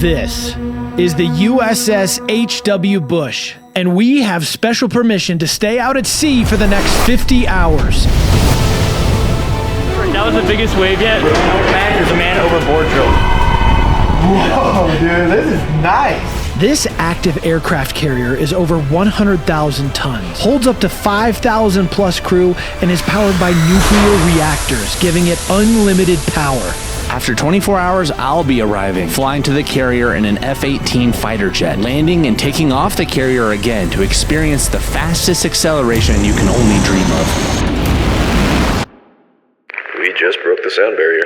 This is the USS H.W. Bush, and we have special permission to stay out at sea for the next 50 hours. That was the biggest wave yet. There's a man overboard drill. Whoa, dude, this is nice. This active aircraft carrier is over 100,000 tons, holds up to 5,000 plus crew, and is powered by nuclear reactors, giving it unlimited power. After 24 hours, I'll be arriving, flying to the carrier in an F-18 fighter jet, landing and taking off the carrier again to experience the fastest acceleration you can only dream of. We just broke the sound barrier.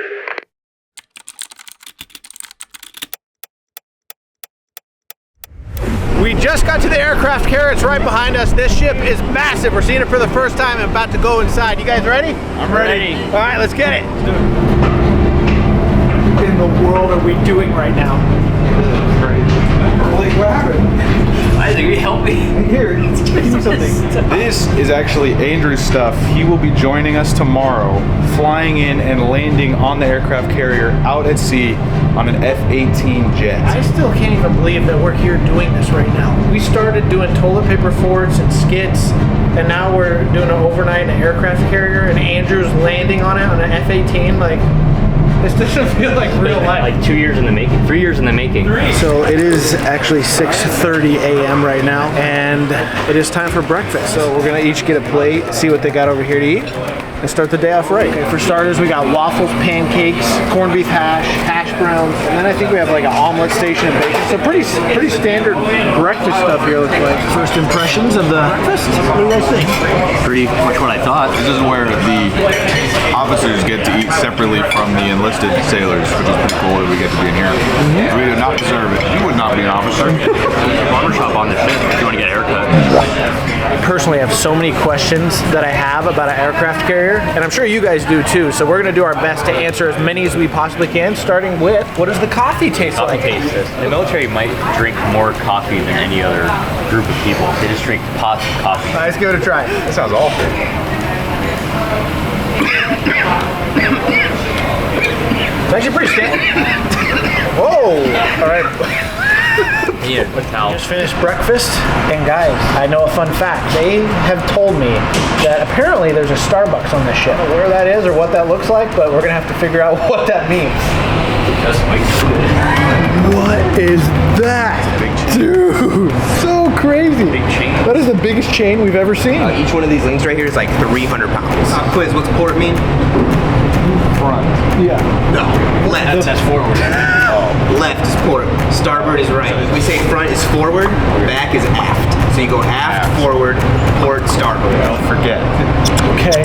We just got to the aircraft carrier. It's right behind us. This ship is massive. We're seeing it for the first time and about to go inside. You guys ready? I'm ready. All right, let's get it. What in the world are we doing right now? Like, what happened? Isaac, will you help me? Here, give me something. This is actually Andrew's stuff. He will be joining us tomorrow, flying in and landing on the aircraft carrier out at sea on an F-18 jet. I still can't even believe that we're here doing this right now. We started doing toilet paper forts and skits, and now we're doing an overnight in an aircraft carrier, and Andrew's landing on it on an F-18. Like, this doesn't feel like real life. Like 2 years in the making, 3 years in the making. So it is actually 6:30 a.m. right now, and it is time for breakfast. So we're gonna each get a plate, see what they got over here to eat, and start the day off right. Okay, for starters, we got waffles, pancakes, corned beef hash, hash browns, and then I think we have like an omelet station and bacon. So pretty standard breakfast stuff here, looks like. First impressions of the breakfast? What do you guys think? Pretty much what I thought. This is where the officers get to eat separately from the enlisted sailors, which is pretty cool that we get to be in here. We do not deserve it. You would not be an officer. Barbershop on the ship if you want to get a haircut. I personally have so many questions that I have about an aircraft carrier, and I'm sure you guys do too, so we're gonna do our best to answer as many as we possibly can, starting with, what does the coffee taste like? The military might drink more coffee than any other group of people. They just drink pots of coffee. All right, let's give it a try. That sounds awful. It's actually pretty standard. Whoa! All right. Yeah, with towel. Just finished breakfast, and guys, I know a fun fact. They have told me that apparently there's a Starbucks on this ship. I don't know where that is or what that looks like, but we're gonna have to figure out what that means. What is that? Dude, so crazy. Big chain. That is the biggest chain we've ever seen. Each one of these links right here is like 300 pounds. Quiz, what's port mean? Front. Yeah. No, left. That's forward. Left is port. Starboard is right. We say front is forward, back is aft. So you go aft, forward, port, starboard. Don't forget. Okay.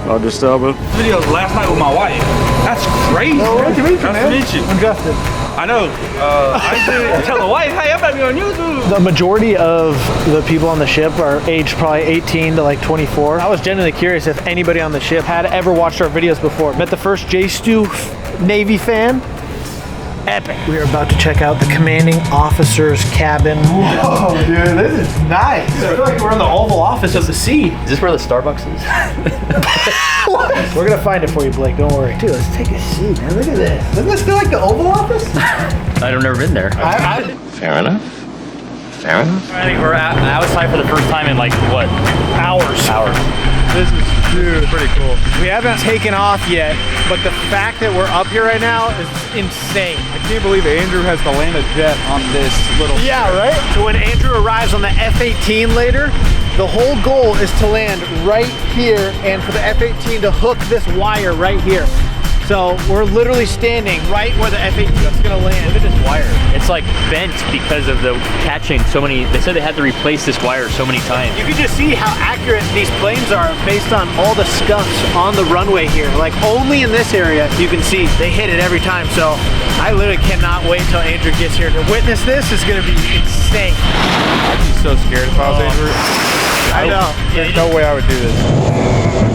I'll just stop it. Video last night with my wife. That's crazy. Oh, nice to meet you, man. Nice to meet you. I'm Justin. I know. I did tell the wife, hey, I'm about to be on YouTube. The majority of the people on the ship are aged probably 18 to like 24. I was genuinely curious if anybody on the ship had ever watched our videos before. Met the first JStu Navy fan. Epic. We are about to check out the commanding officer's cabin. Whoa, dude, this is nice. I feel like we're in the Oval Office of the Sea. Is this where the Starbucks is? We're gonna find it for you, Blake. Don't worry. Dude, let's take a seat, man. Look at this. Doesn't this feel like the Oval Office? I've never been there. Fair enough. Fair enough. I think we're outside for the first time in like, what? Hours. This is, dude, pretty cool. We haven't taken off yet, but the fact that we're up here right now is insane. I can't believe Andrew has to land a jet on this little. Yeah, right? So when Andrew arrives on the F-18 later, the whole goal is to land right here and for the F-18 to hook this wire right here. So we're literally standing right where the F-18 is gonna land. Look at this wire. It's like bent because of the catching so many. They said they had to replace this wire so many times. You can just see how accurate these planes are based on all the scuffs on the runway here. Like only in this area, you can see they hit it every time. So I literally cannot wait till Andrew gets here to witness this. Is gonna be insane. I'd be so scared if I was Andrew. I know. There's no way I would do this.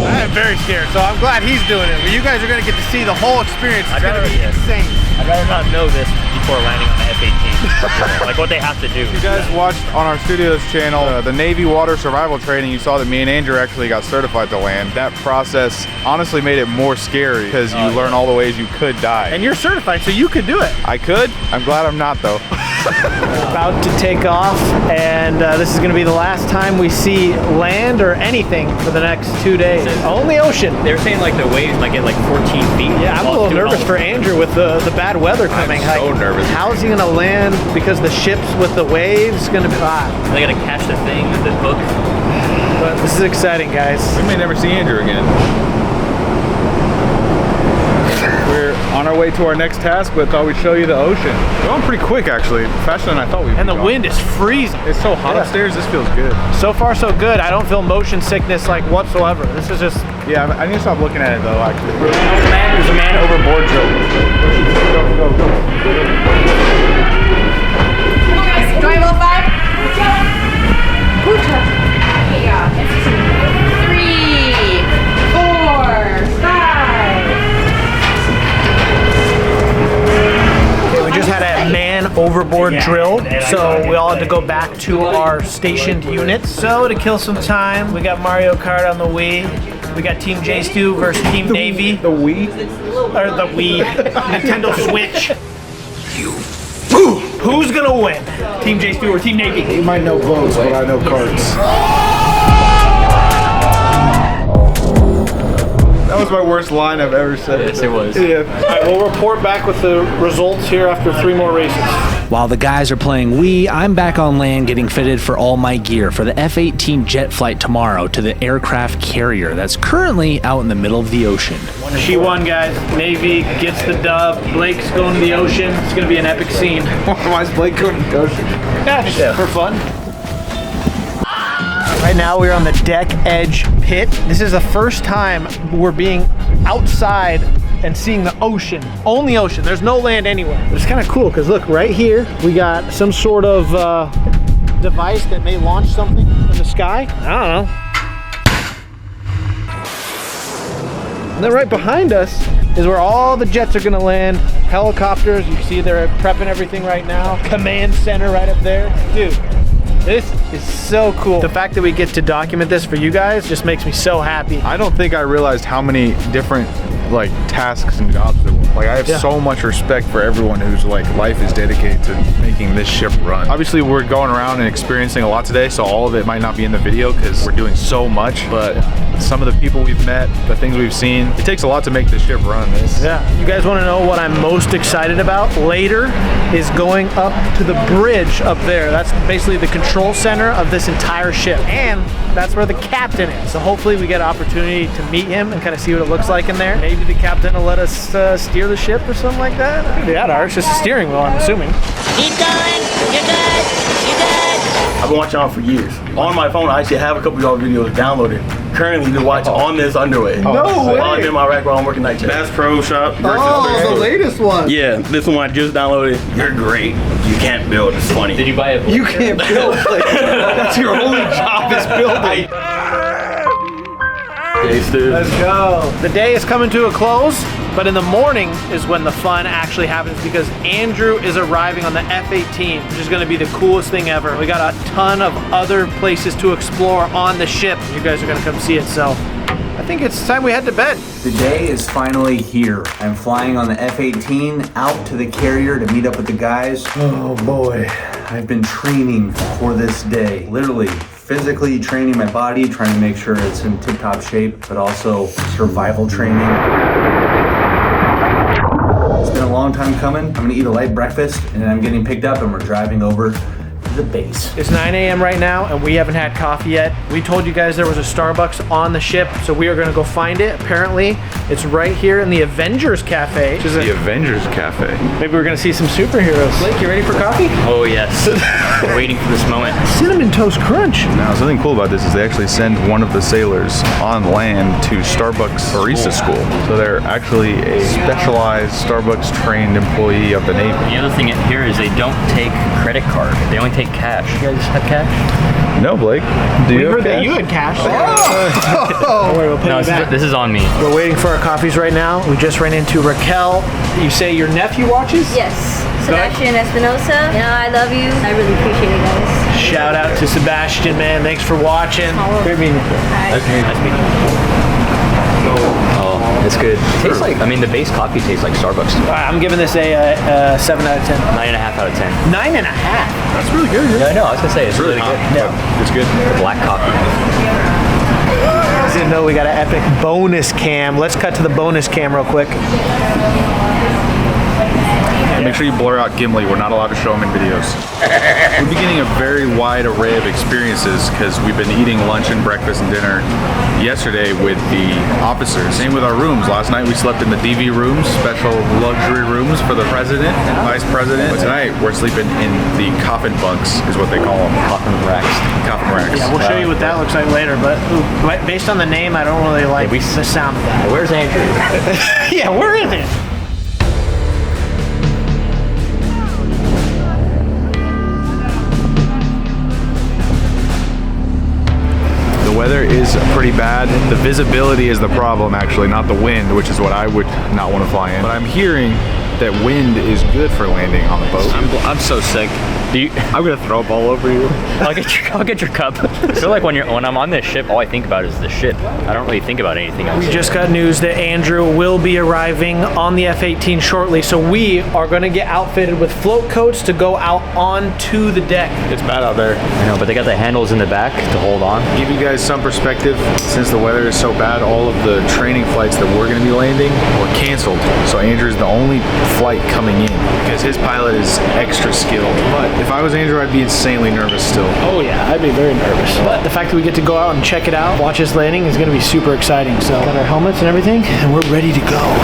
I am very scared, so I'm glad he's doing it. But you guys are gonna get to see the whole experience. It's gonna be insane. I'd rather not know this before landing on the F-18. Like what they have to do. If you guys watched on our studios channel the Navy water survival training, you saw that me and Andrew actually got certified to land. That process honestly made it more scary because you learn all the ways you could die. And you're certified, so you could do it. I could. I'm glad I'm not though. About to take off, and this is going to be the last time we see land or anything for the next 2 days. Only ocean. They were saying like the waves might get like 14 feet. Yeah, I'm a little nervous for Andrew with the bad weather coming. I'm so nervous. How's he going to land? Because the ship's with the waves going to be They got to catch the thing with the hook. But this is exciting, guys. We may never see Andrew again. We're on our way to our next task, but thought we'd show you the ocean. We're going pretty quick, actually. Faster than I thought we'd And be the going. wind is freezing. It's so hot upstairs, this feels good. So far, so good. I don't feel motion sickness like whatsoever. This is just... Yeah, I need to stop looking at it though, actually. There's a man overboard drill. Go, go, go. Come on, guys. Do I have all 5? Let's go. Yeah. 3, 4, 5. Okay, we just had a man overboard drill, so we all had to go back to our stationed units. So to kill some time, we got Mario Kart on the Wii. We got Team JStu versus Team Navy. The Wii? Or the Wii. Nintendo Switch. Who's gonna win? Team JStu or Team Navy? You might know boats, but I know carts. That was my worst line I've ever said. Yes, it was. Yeah. All right, we'll report back with the results here after 3 more races. While the guys are playing Wii, I'm back on land getting fitted for all my gear for the F-18 jet flight tomorrow to the aircraft carrier that's currently out in the middle of the ocean. She won, guys. Navy gets the dub. Blake's going to the ocean. It's gonna be an epic scene. Why is Blake going to the ocean? Yeah, just for fun. Right now we're on the deck edge pit. This is the first time we're being outside and seeing the ocean. Only ocean. There's no land anywhere. But it's kind of cool because look, right here we got some sort of device that may launch something in the sky. I don't know. And then right behind us is where all the jets are gonna land. Helicopters, you see they're prepping everything right now. Command center right up there. Dude, this is so cool. The fact that we get to document this for you guys just makes me so happy. I don't think I realized how many different like tasks and jobs there were. Like I have so much respect for everyone whose like life is dedicated to making this ship run. Obviously we're going around and experiencing a lot today, so all of it might not be in the video because we're doing so much, but some of the people we've met, the things we've seen, it takes a lot to make this ship run. You guys want to know what I'm most excited about? Later is going up to the bridge up there. That's basically the control center of this entire ship, and that's where the captain is. So hopefully we get an opportunity to meet him and kind of see what it looks like in there. Maybe the captain will let us steer the ship or something like that. Could be that hard. It's just a steering wheel, I'm assuming. Keep going. You're good. You're good. I've been watching y'all for years. On my phone, I actually have a couple of y'all videos downloaded. Currently, you can watch on this underway. No way. While I'm in my rack while I'm working night shift. Bass Pro Shop versus the latest one. Yeah, this one I just downloaded. You're great. You can't build. It's funny. Did you buy it? You can't build. That's your only job is building. JStu. Let's go. The day is coming to a close, but in the morning is when the fun actually happens because Andrew is arriving on the F-18, which is going to be the coolest thing ever. We got a ton of other places to explore on the ship. You guys are going to come see it, so I think it's time we head to bed. The day is finally here. I'm flying on the F-18 out to the carrier to meet up with the guys. Oh boy, I've been training for this day. Literally, physically training my body, trying to make sure it's in tip-top shape, but also survival training. It's been a long time coming. I'm gonna eat a light breakfast, and then I'm getting picked up and we're driving over the base. It's 9 a.m. right now and we haven't had coffee yet. We told you guys there was a Starbucks on the ship, so we are gonna go find it. Apparently, it's right here in the Avengers Cafe. The Avengers Cafe. Maybe we're gonna see some superheroes. Blake, you ready for coffee? Oh yes. We're waiting for this moment. Cinnamon Toast Crunch. Now, something cool about this is they actually send one of the sailors on land to Starbucks barista school. So they're actually a specialized Starbucks trained employee of the Navy. The other thing here is they don't take credit card. They only take take cash. You guys have cash? No, Blake. Do We you heard have that cash? you had cash. Oh! We'll pay No, you back. this is on me. We're waiting for our coffees right now. We just ran into Raquel. You say your nephew watches? Yes. Sebastian Espinosa. You know, I love you. I really appreciate it, guys. Shout out to Sebastian, man. Thanks for watching. Great meeting you. Hi. Nice meeting you. Oh, it's good. It tastes like, I mean, the base coffee tastes like Starbucks. I'm giving this a 7 out of 10. 9.5 out of 10. 9.5. That's really good. Yeah, I know. I was gonna say it's really good. Yeah, it's good. Black coffee. Didn't know we got an epic bonus cam. Let's cut to the bonus cam real quick. Make sure you blur out Gimli. We're not allowed to show him in videos. We're beginning a very wide array of experiences because we've been eating lunch and breakfast and dinner yesterday with the officers. Same with our rooms. Last night we slept in the DV rooms, special luxury rooms for the president and vice president. But tonight we're sleeping in the coffin bunks, is what they call them. Coffin racks. Coffin racks. Yeah, we'll show you what that looks like later, but based on the name, I don't really like the sound of that. Where's Andrew? Yeah, where is it? The weather is pretty bad. The visibility is the problem, actually, not the wind, which is what I would not want to fly in. But I'm hearing that wind is good for landing on the boat. I'm so sick. I'm gonna throw up all over you. I'll get your cup. I feel like when I'm on this ship, all I think about is the ship. I don't really think about anything else. We just got news that Andrew will be arriving on the F-18 shortly, so we are going to get outfitted with float coats to go out onto the deck. It's bad out there. I know, but they got the handles in the back to hold on. Give you guys some perspective, since the weather is so bad, all of the training flights that we're gonna be landing were canceled. So Andrew's the only flight coming in because his pilot is extra skilled. But if I was Andrew, I'd be insanely nervous still. Oh yeah, I'd be very nervous. But the fact that we get to go out and check it out, watch us landing, is going to be super exciting. So got our helmets and everything, and we're ready to go.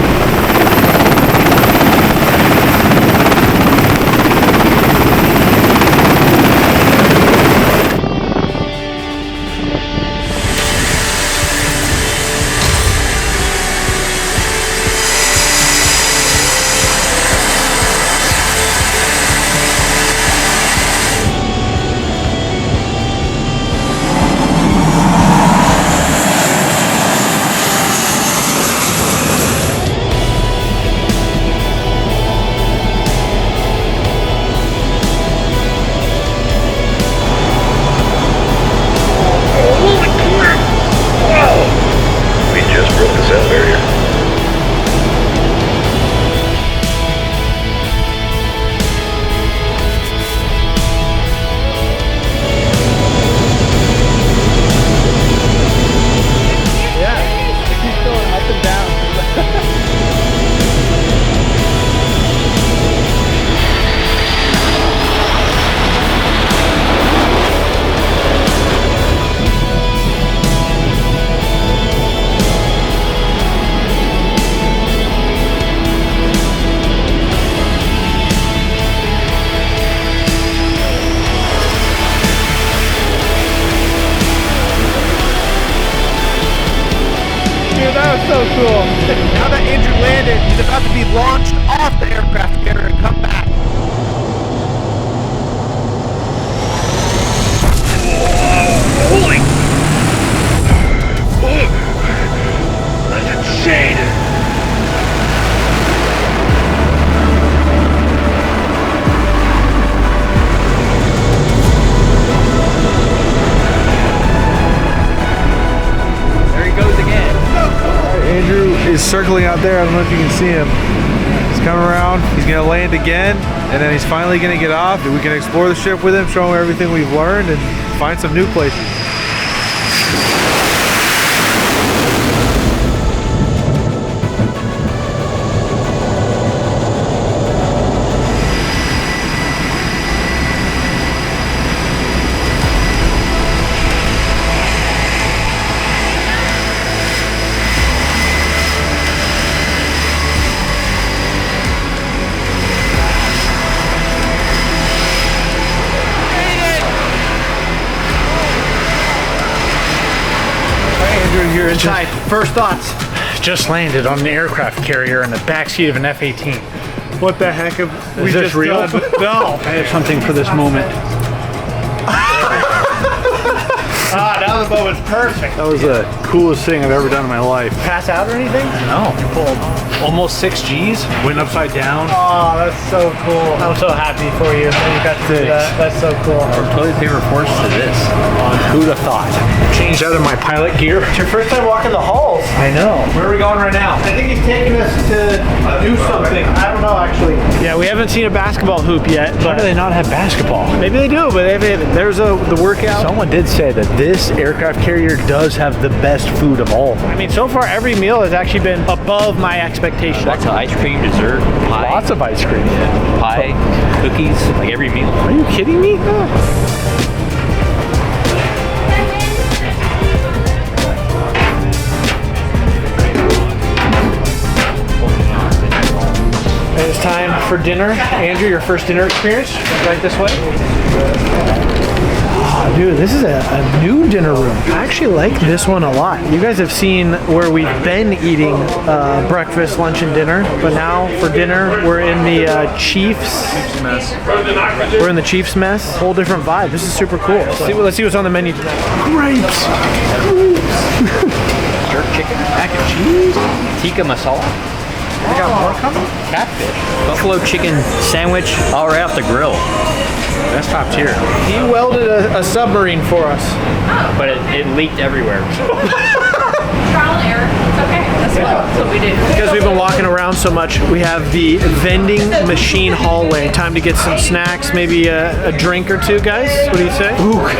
So cool. Now that Andrew landed, he's about to be launched off the aircraft carrier and come back. Holy! That's insane. There he goes again. Andrew is circling out there. I don't know if you can see him. He's coming around. He's going to land again, and then he's finally going to get off. We can explore the ship with him, show him everything we've learned, and find some new places. You're inside. First thoughts. Just landed on an aircraft carrier in the backseat of an F-18. What the heck have we Is this just real? done? No. I have something for this moment. Ah, now the moment's perfect. That was the coolest thing I've ever done in my life. Pass out or anything? No. You pulled almost 6 G's, went upside down. Oh, that's so cool. I'm so happy for you that you got to do that. That's so cool. From toilet paper force to this. Who'd have thought? Changed out of my pilot gear. It's your first time walking the halls. I know. Where are we going right now? I think he's taking us to do something. I don't know, actually. Yeah, we haven't seen a basketball hoop yet. Why do they not have basketball? Maybe they do, but there's the workout. Someone did say that this aircraft carrier does have the best food of all. I mean, so far every meal has actually been above my expectations. Lots of ice cream, dessert, pie. Lots of ice cream. Pie, cookies, like every meal. Are you kidding me? It's time for dinner. Andrew, your first dinner experience? Right this way. Oh, dude, this is a new dinner room. I actually like this one a lot. You guys have seen where we've been eating breakfast, lunch, and dinner, but now for dinner we're in the Chiefs mess. We're in the Chiefs mess. Whole different vibe. This is super cool. Let's see what's on the menu tonight. Grapes. Jerk chicken, mac and cheese, tikka masala. We got more coming? Catfish. Buffalo chicken sandwich, all right off the grill. That's top tier. He welded a submarine for us. But it leaked everywhere. Trial and error. It's okay. That's what we do. Because we've been walking around so much, we have the vending machine hallway. Time to get some snacks, maybe a drink or two, guys. What do you say? Ook.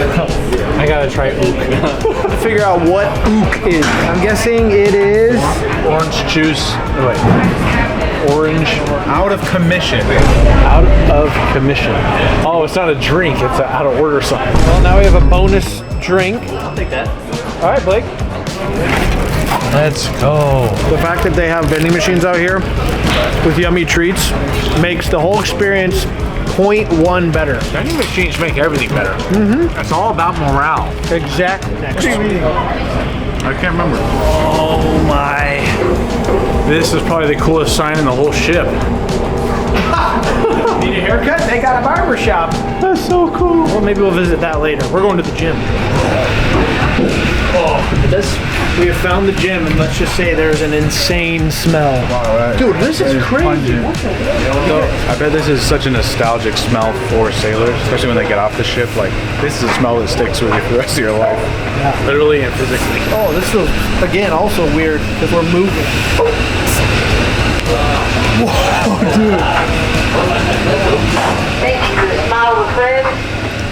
I gotta try ook. To figure out what ook is. I'm guessing it is Orange juice. Oh, wait. Orange. Out of commission. out of commission. Oh, it's not a drink. It's an out of order sign. Well, now we have a bonus drink. I'll take that. All right, Blake. Let's go. The fact that they have vending machines out here with yummy treats makes the whole experience 0.1 better. Vending machines make everything better. It's all about morale. Exactly. Next. I can't remember. Oh my. This is probably the coolest sign in the whole ship. Need a haircut? They got a barber shop. That's so cool. Well, maybe we'll visit that later. We're going to the gym. Oh, we have found the gym, and let's just say there's an insane smell. Dude, this is crazy. I bet this is such a nostalgic smell for sailors, especially when they get off the ship. Like, this is a smell that sticks with you for the rest of your life. Yeah. Literally and physically. Oh, this feels, again, also weird because we're moving. Whoa, dude. Thank you for the smile of a friend,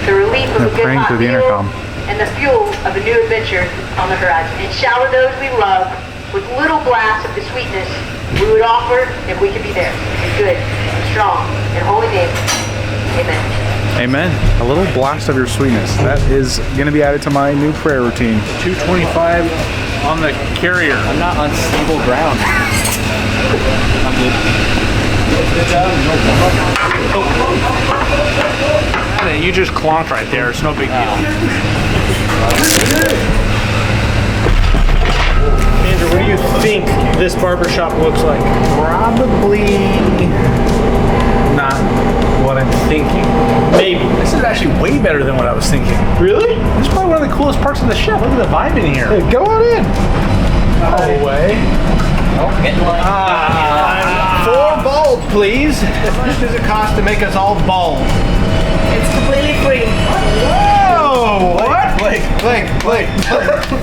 the relief of a good praying hot through the meal, intercom. and the fuel of a new adventure on the horizon. And shower those we love with little blasts of the sweetness we would offer if we could be there. In good, strong, and holy name. Amen. Amen. A little blast of your sweetness. That is going to be added to my new prayer routine. 225 on the carrier. I'm not on stable ground. I'm good. You just clonked right there. It's no big deal. Andrew, what do you think this barbershop looks like? Probably not what I'm thinking. Maybe. This is actually way better than what I was thinking. Really? This is probably one of the coolest parts of the ship. Look at the vibe in here. Hey, go on in. No way. Four bald, please. How much does it cost to make us all bald? It's completely free. Whoa! What? Blake.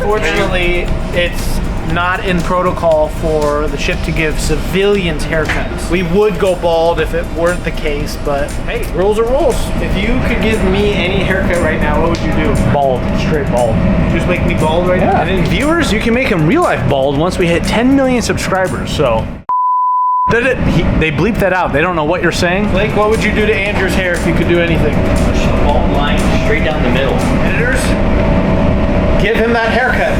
Fortunately, it's not in protocol for the ship to give civilians haircuts. We would go bald if it weren't the case, but hey, rules are rules. If you could give me any haircut right now, what would you do? Bald. Straight bald. Just make me bald right now? And then viewers, you can make them real life bald once we hit 10 million subscribers, so. They bleep that out. They don't know what you're saying. Blake, what would you do to Andrew's hair if you could do anything? Push the bald line straight down the middle. Editors, give him that haircut.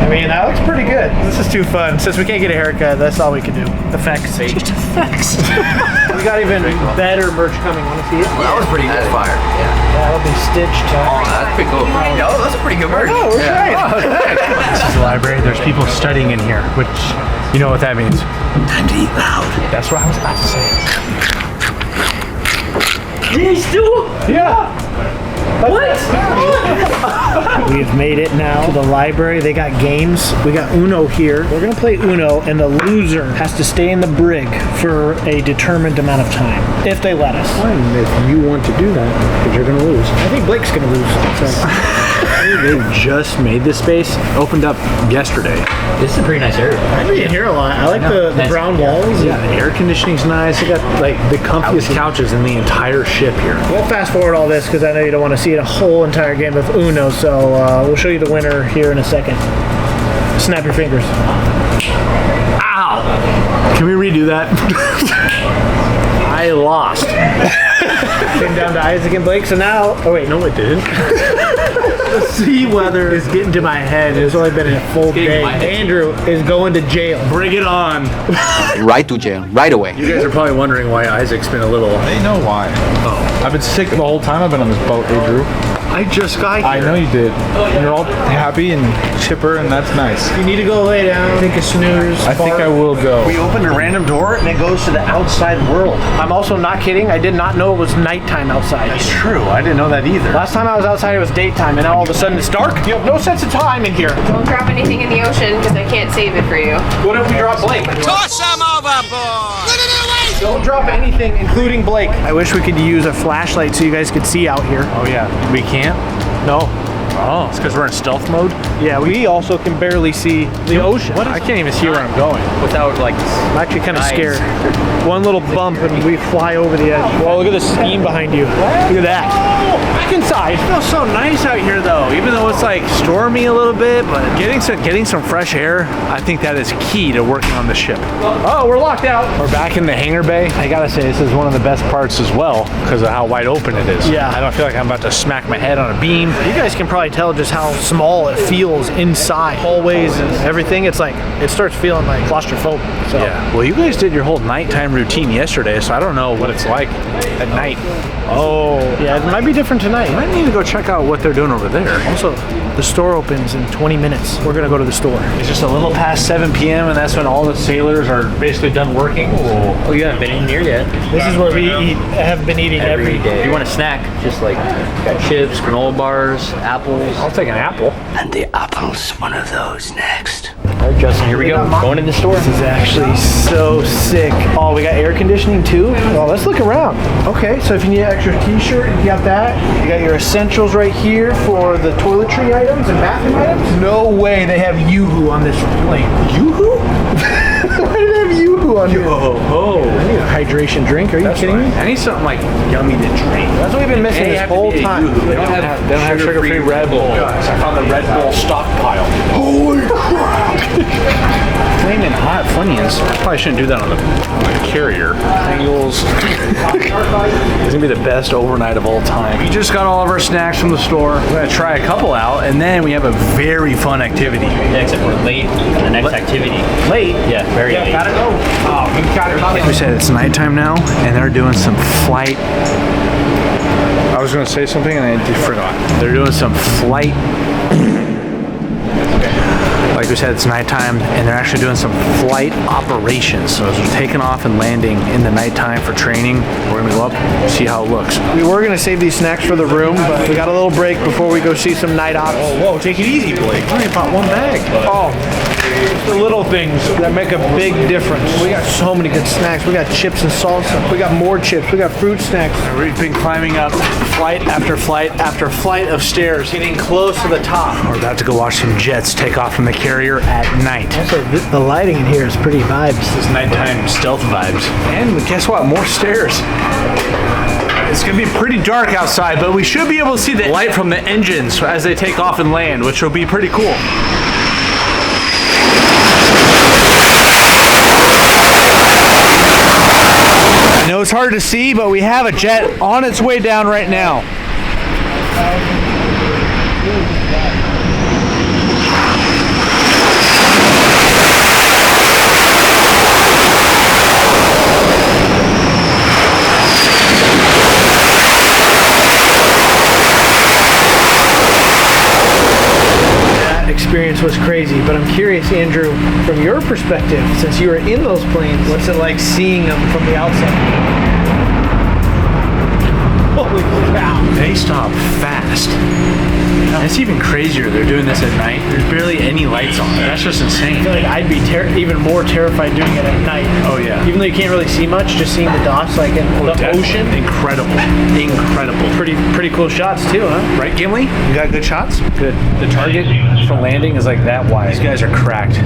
I mean, that looks pretty good. This is too fun. Since we can't get a haircut, that's all we can do. Effects. Just effects. We got even better merch coming. Want to see it? Well, that was pretty good. Fire. Yeah. That'll be stitched. Oh, that's pretty cool. Oh, that's a pretty good merch. Oh, we're right. This is the library. There's people studying in here, which, you know what that means. Time to eat loud. That's what I was about to say. JStu? Yeah. What? We have made it now to the library. They got games. We got Uno here. We're gonna play Uno, and the loser has to stay in the brig for a determined amount of time, if they let us. Fine, if you want to do that, because you're gonna lose. I think Blake's gonna lose. So. They've just made this space. Opened up yesterday. This is a pretty nice area. I've been in here a lot. I like the brown walls. Yeah, the air conditioning's nice. They got like the comfiest couches in the entire ship here. We'll fast forward all this because I know you don't want to see a whole entire game of Uno, so we'll show you the winner here in a second. Snap your fingers. Ow! Can we redo that? I lost. Came down to Isaac and Blake, so now... Oh wait, no it didn't. The sea weather is getting to my head. It's only been a full day. Andrew is going to jail. Bring it on. Right to jail, right away. You guys are probably wondering why Isaac's been a little... They know why. Oh. I've been sick the whole time I've been on this boat, hey Drew. I just got here. I know you did. You're all happy and chipper, and that's nice. You need to go lay down, take a snooze. I think I will go. We opened a random door and it goes to the outside world. I'm also not kidding. I did not know it was nighttime outside. That's true. I didn't know that either. Last time I was outside, it was daytime, and now all of a sudden it's dark. You have no sense of time in here. Don't drop anything in the ocean because I can't save it for you. What if we drop Blake? Toss him overboard! Don't drop anything, including Blake. I wish we could use a flashlight so you guys could see out here. Oh yeah, we can't? No. Oh, it's because we're in stealth mode? Yeah, we also can barely see the ocean. I can't even see where I'm going. Without like... I'm actually kind of scared. One little bump and we fly over the edge. Well, look at the steam behind you. Look at that. Back inside. It feels so nice out here though, even though it's like stormy a little bit, but getting some fresh air, I think that is key to working on the ship. Oh, we're locked out. We're back in the hangar bay. I gotta say, this is one of the best parts as well because of how wide open it is. Yeah. I don't feel like I'm about to smack my head on a beam. You guys can probably tell just how small it feels inside. Hallways and everything. It's like, it starts feeling like claustrophobic. So. Yeah. Well, you guys did your whole nighttime routine yesterday, so I don't know what it's like at night. Oh, yeah, it might be different tonight. I might need to go check out what they're doing over there. Also, the store opens in 20 minutes. We're gonna go to the store. It's just a little past 7 p.m. and that's when all the sailors are basically done working. Oh, you haven't been in here yet? This is where we have been eating every day. If you want a snack, just like got chips, granola bars, apples. I'll take an apple. And the apple's one of those next. All right, Justin, here we go. Going in the store. This is actually so sick. Oh, we got air conditioning too? Oh, let's look around. Okay, so if you need an extra t-shirt, you got that. You got your essentials right here for the toiletry items and bathroom items. No way they have Yoo-hoo on this plane. Yoo-hoo? Why do they have Yoo-hoo on here? Oh, I need a hydration drink. Are you kidding me? I need something like yummy to drink. That's what we've been missing this whole time. They don't have sugar-free Red Bull. I found the Red Bull stockpile. Holy crap! Flaming hot Funyuns. I probably shouldn't do that on the carrier. Angles. It's gonna be the best overnight of all time. We just got all of our snacks from the store. We're gonna try a couple out, and then we have a very fun activity. Yeah, except we're late for the next activity. Late? Yeah, very late. Gotta go. Oh, we gotta go. We said it's nighttime now, and they're doing some flight. I was going to say something and I forgot. They're doing some flight. Like we said, it's nighttime, and they're actually doing some flight operations. So as we're taking off and landing in the nighttime for training, we're gonna go up and see how it looks. We were gonna save these snacks for the room, but we got a little break before we go see some night ops. Whoa, take it easy, Blake. I only bought one bag. Oh, it's the little things that make a big difference. We got so many good snacks. We got chips and salsa. We got more chips. We got fruit snacks. We've been climbing up flight after flight after flight of stairs, getting close to the top. We're about to go watch some jets take off from the carrier at night. Also, the lighting in here is pretty vibes. This is nighttime stealth vibes. And guess what? More stairs. It's gonna be pretty dark outside, but we should be able to see the light from the engines as they take off and land, which will be pretty cool. I know it's hard to see, but we have a jet on its way down right now. Experience was crazy, but I'm curious, Andrew, from your perspective, since you were in those planes, what's it like seeing them from the outside? Holy cow. They stop fast. And it's even crazier. They're doing this at night. There's barely any lights on. That's just insane. I feel like I'd be even more terrified doing it at night. Oh yeah. Even though you can't really see much, just seeing the dots like in the ocean. Incredible. Incredible. Pretty cool shots too, huh? Right, Gimli? You got good shots? Good. The target for landing is like that wide. These guys are cracked.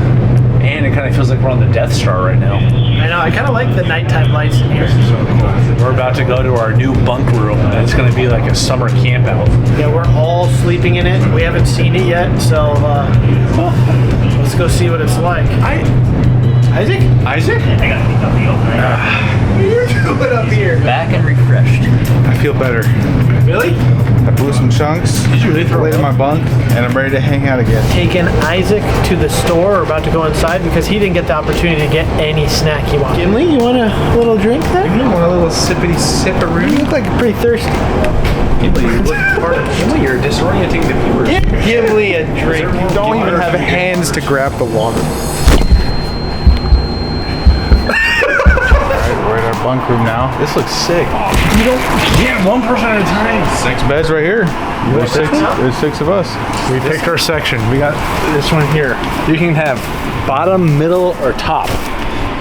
And it kind of feels like we're on the Death Star right now. I know, I kind of like the nighttime lights in here. So cool. We're about to go to our new bunk room. It's going to be like a summer camp out. Yeah, we're all sleeping in it. We haven't seen it yet, so let's go see what it's like. Isaac? Isaac? What are you doing up here? Back and refreshed. I feel better. Really? I blew some chunks. Did you really throw laid in my bunk, and I'm ready to hang out again. Taking Isaac to the store. We're about to go inside because he didn't get the opportunity to get any snack he wanted. Gimli, you want a little drink there? You want a little sippity sipperoo? You look like you're pretty thirsty. Gimli, you're disorienting the viewers. Give Gimli a drink. You don't even have hands to grab the water. We're at our bunk room now. This looks sick. You don't get one person at a time. 6 beds right here. There's 6 of us. We picked our section. We got this one here. You can have bottom, middle, or top.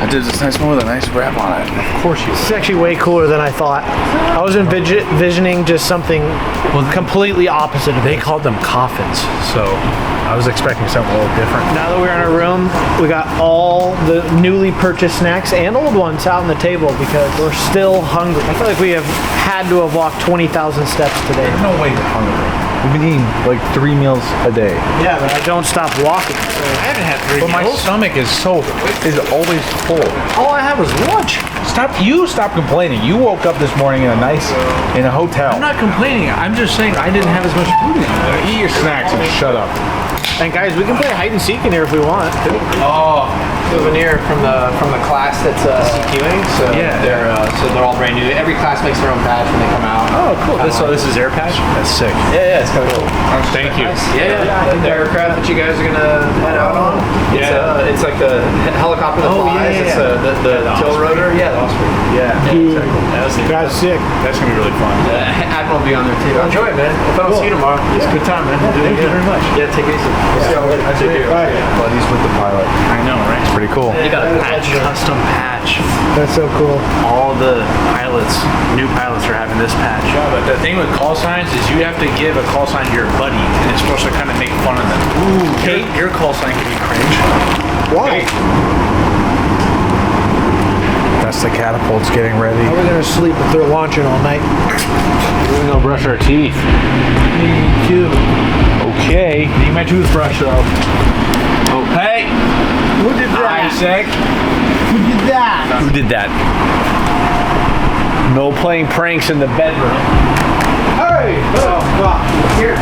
I did this nice one with a nice wrap on it. Of course you. This is actually way cooler than I thought. I was envisioning just something completely opposite of They called them coffins, so I was expecting something a little different. Now that we're in our room, we got all the newly purchased snacks and old ones out on the table because we're still hungry. I feel like we have had to have walked 20,000 steps today. There's no way you're hungry. We've been eating like 3 meals a day. Yeah, but I don't stop walking. So I haven't had 3 But my stomach is always full. All I had was lunch. Stop complaining. You woke up this morning in a hotel. I'm not complaining. I'm just saying I didn't have as much food in it. Eat your snacks and shut up. And guys, we can play hide and seek in here if we want. Oh, souvenir from the class that's CQing. So yeah, they're all brand new. Every class makes their own badge when they come out. Oh, cool. This is Air Patch. That's sick. Yeah, it's kind of cool. Thank you. Yeah. The aircraft that you guys are gonna head out on. It's like the helicopter that flies. Yeah. It's the tilt rotor. Yeah, the Osprey. Yeah. That's sick. That's gonna be really fun. Admiral will be on there too. Enjoy it, man. If I don't see you tomorrow, it's a good time, man. Thank you very much. Yeah, take it easy. We'll see y'all later. Buddies with the pilot. I know, right? It's pretty cool. You got a patch, custom patch. That's so cool. All the new pilots are having this patch. Yeah, but the thing with call signs is you have to give a call sign to your buddy, and it's supposed to kind of make fun of them. Ooh, your call sign can be cringe. Why? That's the catapults getting ready. How are we gonna sleep if they're launching all night? We're gonna go brush our teeth. Me too. Okay. Need my toothbrush though. Oh, hey! Who did that? Isaac. Who did that? Who did that? No playing pranks in the bedroom. Hey! Here.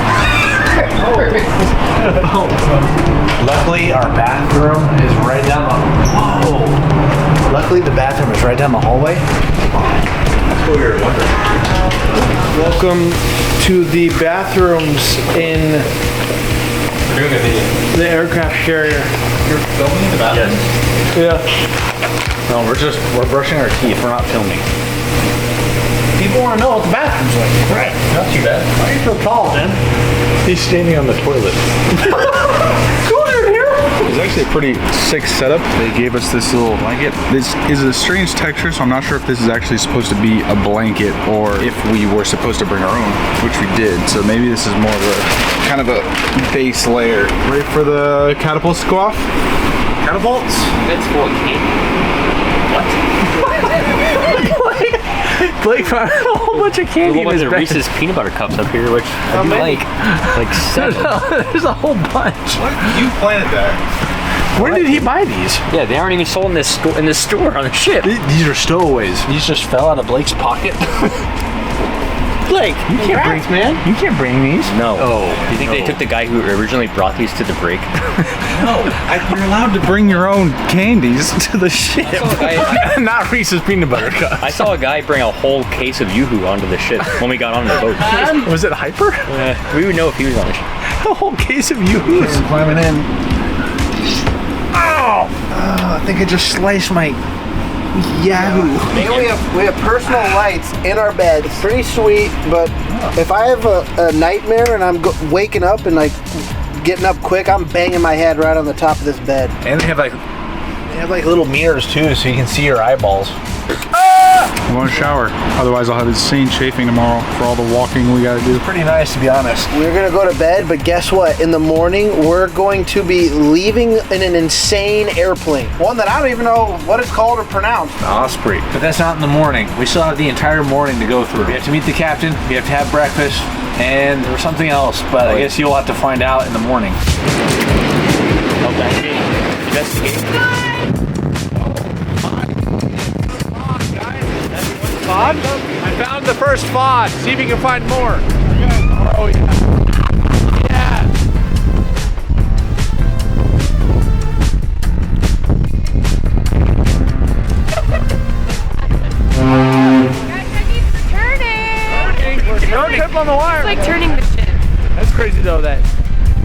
Luckily, our bathroom is right down the. Whoa! Luckily, the bathroom is right down the hallway. That's what we were wondering. Welcome to the bathrooms in the aircraft carrier. You're filming the bathroom? Yeah. No, we're brushing our teeth. We're not filming. People want to know what the bathroom's like. Right. Not too bad. Why are you so tall, man? He's standing on the toilet. Cooler in here. It's actually a pretty sick setup. They gave us this little blanket. This is a strange texture, so I'm not sure if this is actually supposed to be a blanket or if we were supposed to bring our own, which we did. So maybe this is more of a kind of a base layer. Ready for the catapults to go off? Catapults? That's full of candy. What? Blake found a whole bunch of candy. A whole bunch of Reese's peanut butter cups up here, which I do like. Like 7. There's a whole bunch. What? You planted that. Where did he buy these? Yeah, they aren't even sold in this store on the ship. These are stowaways. These just fell out of Blake's pocket. Blake, you can't bring these. No. Oh, do you think they took the guy who originally brought these to the break? No. You're allowed to bring your own candies to the ship. Not Reese's peanut butter cups. I saw a guy bring a whole case of Yoo-Hoo onto the ship when we got on the boat. Was it Hyper? We would know if he was on the ship. A whole case of Yoo-Hoos. Climbing in. Ow! I think I just sliced my Yahoo. We have personal lights in our bed. It's pretty sweet, but If I have a nightmare and I'm waking up and like getting up quick, I'm banging my head right on the top of this bed. And they have like little mirrors too, so you can see your eyeballs. I'm going to shower. Otherwise, I'll have insane chafing tomorrow for all the walking we got to do. Pretty nice, to be honest. We're going to go to bed, but guess what? In the morning, we're going to be leaving in an insane airplane. One that I don't even know what it's called or pronounced. Osprey. But that's not in the morning. We still have the entire morning to go through. We have to meet the captain, we have to have breakfast, and there's something else, but I guess you'll have to find out in the morning. Oh, that game. Investigate. FOD? I found the first FOD. See if you can find more. Oh, yeah. Yeah. We're tip on the wire. It's like turning the ship. That's crazy though that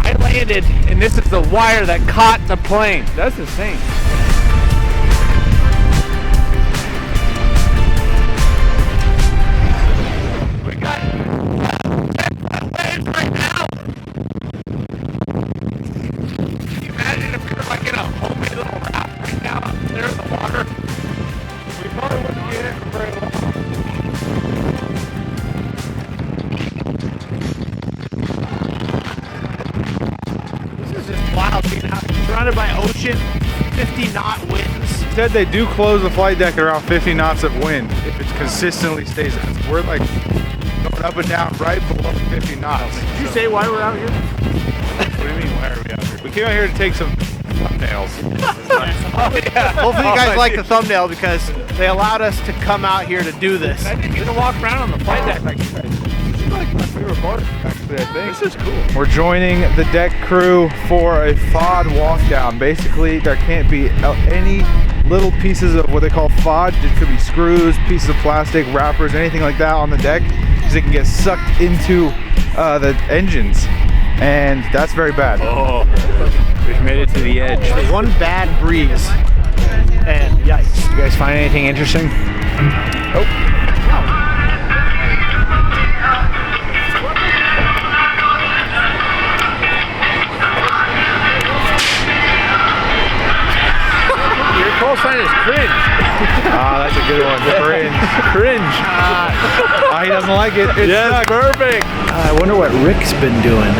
I landed and this is the wire that caught the plane. That's insane. Surrounded by ocean, 50-knot winds. Said they do close the flight deck at around 50 knots of wind if it consistently stays. We're like going up and down right below 50 knots. Did you say why we're out here? What do you mean, why are we out here? We came out here to take some thumbnails. Hopefully you guys like the thumbnail because they allowed us to come out here to do this. I didn't get to walk around on the flight deck like you guys. This is like my favorite part, actually, I think. This is cool. We're joining the deck crew for a FOD walk down. Basically, there can't be any little pieces of what they call FOD. It could be screws, pieces of plastic, wrappers, anything like that on the deck, because it can get sucked into the engines. And that's very bad. Oh, we've made it to the edge. One bad breeze, and yikes. You guys find anything interesting? Nope. Your call sign is cringe. Ah, that's a good one. Cringe. Cringe. He doesn't like it. It's yes, perfect. I wonder what Rick's been doing.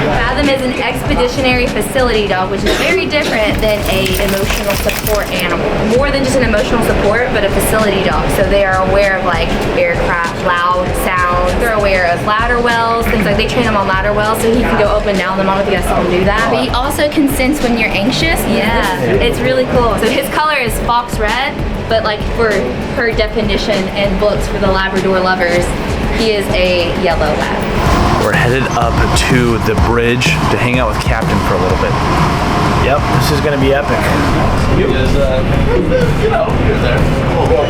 Fathom is an expeditionary facility dog, which is very different than a emotional support animal. More than just an emotional support, but a facility dog. So they are aware of like aircraft, loud sounds. They're aware of ladder wells, things like they train him on ladder wells, so he can go up and down them. I don't know if you guys saw him do that. But he also can sense when you're anxious. Yeah, it's really cool. So his color is fox red, but like for her definition and books for the Labrador lovers, he is a yellow lab. We're headed up to the bridge to hang out with Captain for a little bit. Yep, this is gonna be epic.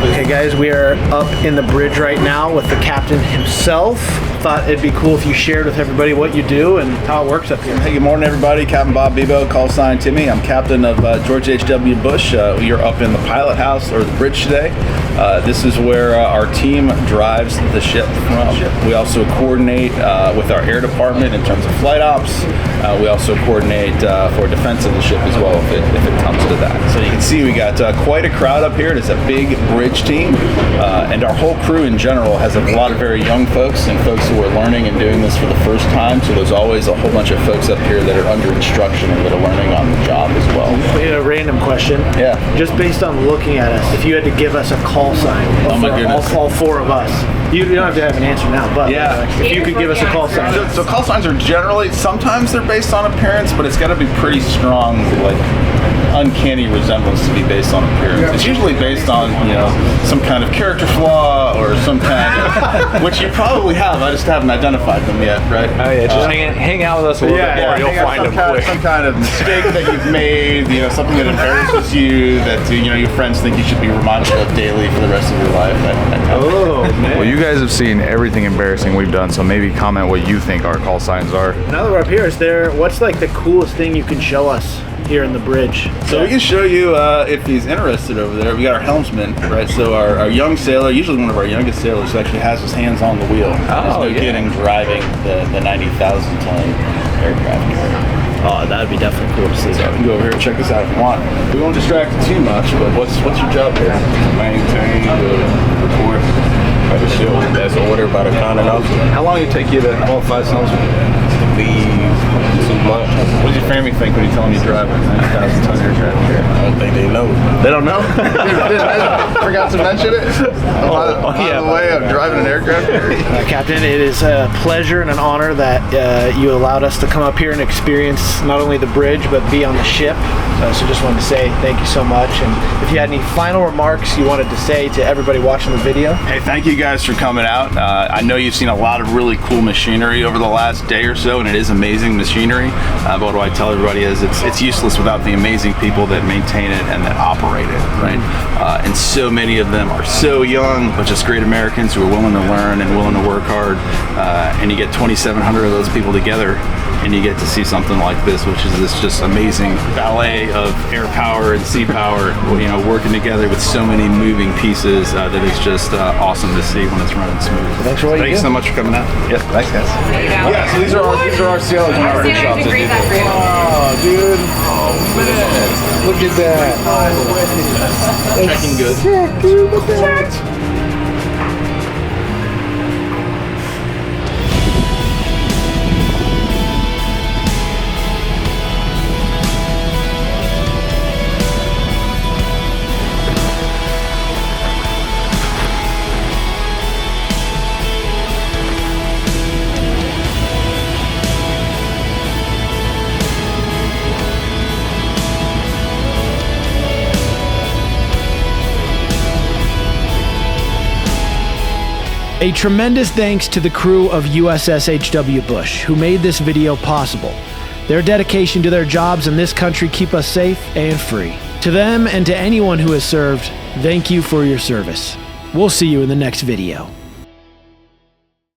Okay guys, we are up in the bridge right now with the captain himself. Thought it'd be cool if you shared with everybody what you do and how it works up here. Hey, good morning everybody. Captain Bob Bebo, call sign Timmy. I'm captain of George H.W. Bush. You're up in the pilot house or the bridge today. This is where our team drives the ship from. We also coordinate with our air department in terms of flight ops. We also coordinate for defense of the ship as well if it comes to that. So you can see we got quite a crowd up here. It's a big bridge team, and our whole crew in general has a lot of very young folks and folks who are learning and doing this for the first time. So there's always a whole bunch of folks up here that are under instruction and that are learning on the job as well. We had a random question. Yeah. Just based on looking at us, if you had to give us a call sign, oh my goodness, all four of us, you don't have to have an answer now, but yeah, if you could give us a call sign. So call signs are generally, sometimes they're based on appearance, but it's got to be pretty strong, like uncanny resemblance to be based on appearance. It's usually based on, you know, some kind of character flaw or some kind of, which you probably have, I just haven't identified them yet, right? Oh yeah, just hang out with us a little bit more, you'll find them quick. Some kind of mistake that you've made, you know, something that embarrasses you, that, you know, your friends think you should be reminded of daily for the rest of your life. Well, you guys have seen everything embarrassing we've done, so maybe comment what you think our call signs are. Now that we're up here, what's like the coolest thing you can show us here in the bridge. So we can show you if he's interested over there. We got our helmsman, right? So our young sailor, usually one of our youngest sailors, actually has his hands on the wheel. Oh, There's no kidding, driving the 90,000 ton aircraft carrier. Oh, that'd be definitely cool to see. So we can go over here and check this out if you want. We won't distract you too much, but what's your job here? Maintain the report of the ship that's ordered by the commanding officer. How long did it take you to qualify as helmsman? Leave 2 months. What does your family think when you tell them you drive a 90,000 ton aircraft carrier? I don't think they know. They don't know? Forgot to mention it? By the way of driving an aircraft carrier. Captain, it is a pleasure and an honor that you allowed us to come up here and experience not only the bridge, but be on the ship. So just wanted to say thank you so much. And if you had any final remarks you wanted to say to everybody watching the video. Hey, thank you guys for coming out. I know you've seen a lot of really cool machinery over the last day or so, and it is amazing machinery. But what I tell everybody is it's useless without the amazing people that maintain it and that operate it, right? And so many of them are so young, but just great Americans who are willing to learn and willing to work hard. And you get 2,700 of those people together, and you get to see something like this, which is this just amazing ballet of air power and sea power, you know, working together with so many moving pieces that it's just awesome to see when it's running smooth. Thanks for what you do. Thanks so much for coming out. Yep, thanks guys. There you go. Yeah, so these are our sailors on our Sailors shops. agree that for you. Oh, dude. Oh, look at that. Checking good. Sick, dude. Look at that. A tremendous thanks to the crew of USS H.W. Bush, who made this video possible. Their dedication to their jobs in this country keep us safe and free. To them and to anyone who has served, thank you for your service. We'll see you in the next video.